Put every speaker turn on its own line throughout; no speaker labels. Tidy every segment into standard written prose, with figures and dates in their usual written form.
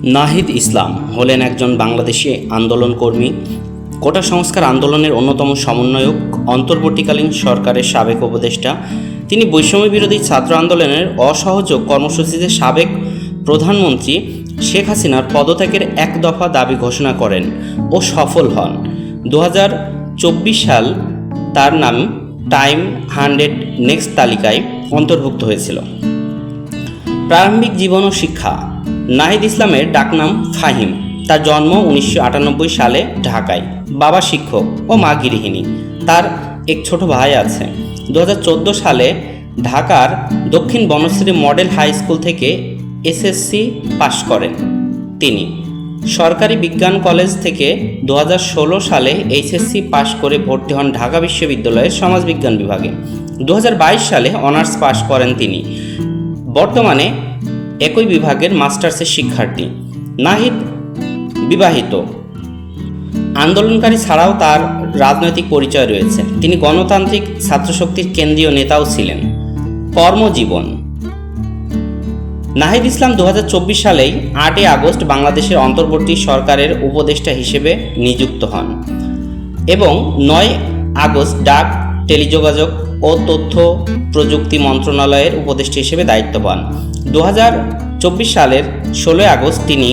নাহিদ ইসলাম হলেন একজন বাংলাদেশি আন্দোলনকর্মী, কোটা সংস্কার আন্দোলনের অন্যতম সমন্বয়ক, অন্তর্বর্তীকালীন সরকারের সাবেক উপদেষ্টা। তিনি বৈষম্য বিরোধী ছাত্র আন্দোলনের অসহযোগ কর্মসূচিতে সাবেক প্রধানমন্ত্রী শেখ হাসিনার পদত্যাগের এক দফা দাবি ঘোষণা করেন ও সফল হন। 2024 সাল তার নাম টাইম 100 নেক্সট তালিকায় অন্তর্ভুক্ত হয়েছিল। প্রারম্ভিক জীবন ও শিক্ষা। নাহিদ ইসলামের ডাকনাম ফাহিম। তার জন্ম 1998 সালে ঢাকায়। বাবা শিক্ষক ও মা গৃহিণী। তার এক ছোট ভাই আছে। 2014 সালে ঢাকার দক্ষিণ বনশ্রী মডেল হাই স্কুল থেকে এসএসসি পাশ করেন তিনি। সরকারি বিজ্ঞান কলেজ থেকে 2016 সালে এইচএসসি পাশ করে ভর্তি হন ঢাকা বিশ্ববিদ্যালয়ের সমাজবিজ্ঞান বিভাগে। 2022 সালে অনার্স পাশ করেন তিনি। বর্তমানে একই বিভাগের মাস্টার্সের শিক্ষার্থী। নাহিদ বিবাহিত। আন্দোলনকারী ছাড়াও তার রাজনৈতিক পরিচয় রয়েছে। তিনি গণতান্ত্রিক ছাত্রশক্তির কেন্দ্রীয় নেতাও ছিলেন। কর্মজীবন। নাহিদ ইসলাম 2024 সালেই 8 আগস্ট বাংলাদেশের অন্তর্বর্তী সরকারের উপদেষ্টা হিসেবে নিযুক্ত হন এবং 9 আগস্ট ডাক, টেলিযোগাযোগ ও তথ্য প্রযুক্তি মন্ত্রণালয়ের উপদেষ্টা হিসেবে দায়িত্ব পান। 2024 সালের 16 আগস্ট তিনি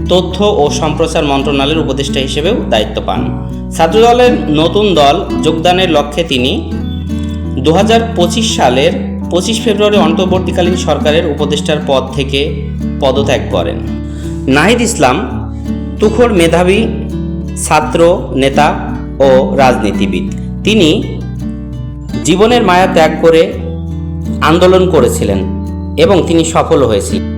তথ্য ও সম্প্রচার মন্ত্রণালয়ের উপদেষ্টা হিসেবেও দায়িত্ব পান। ছাত্রদলের নতুন দল যোগদানের লক্ষ্যে তিনি 2025 সালের 25 ফেব্রুয়ারি অন্তর্বর্তীকালীন সরকারের উপদেষ্টার পদ থেকে পদত্যাগ করেন। নাহিদ ইসলাম তুখোড় মেধাবী ছাত্র নেতা ও রাজনীতিবিদ। তিনি জীবনের মায়া ত্যাগ করে আন্দোলন করেছিলেন এবং তিনি সফল হয়েছিলেন।